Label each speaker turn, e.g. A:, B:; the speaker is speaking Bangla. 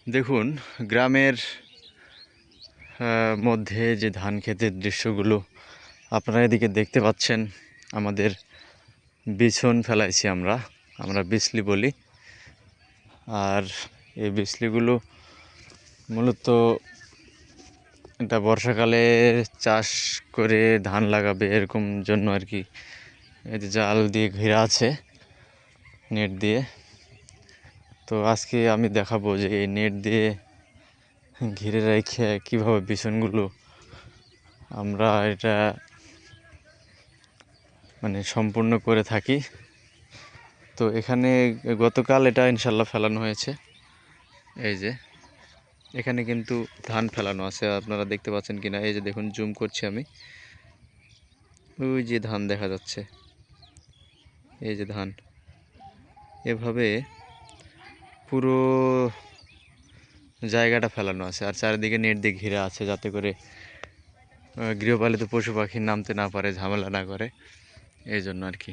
A: দেখুন, গ্রামের মধ্যে যে ধান ক্ষেতের দৃশ্যগুলো আপনারা এদিকে দেখতে পাচ্ছেন। আমাদের বিছন ফেলাইছি আমরা বিচলি বলি। আর এই বিচলিগুলো মূলত এটা বর্ষাকালে চাষ করে ধান লাগাবে এরকম জন্য আর কি। এই যে জাল দিয়ে ঘেরা আছে, নেট দিয়ে। তো আজকে আমি দেখাবো যে এই নেট দিয়ে ঘিরে রেখে কীভাবে বিছনগুলো আমরা এটা মানে সম্পূর্ণ করে থাকি। তো এখানে গতকাল এটা ইনশাল্লাহ ফেলানো হয়েছে। এই যে এখানে কিন্তু ধান ফেলানো আছে, আপনারা দেখতে পাচ্ছেন কিনা। এই যে দেখুন, জুম করছি আমি, ওই যে ধান দেখা যাচ্ছে, এই যে ধান। এভাবে পুরো জায়গাটা ফেলানো আছে, আর চারিদিকে নেট দিয়ে ঘিরে আছে যাতে করে গৃহপালিত পশু পাখি নামতে না পারে, ঝামেলা না করে, এই জন্য আর কি।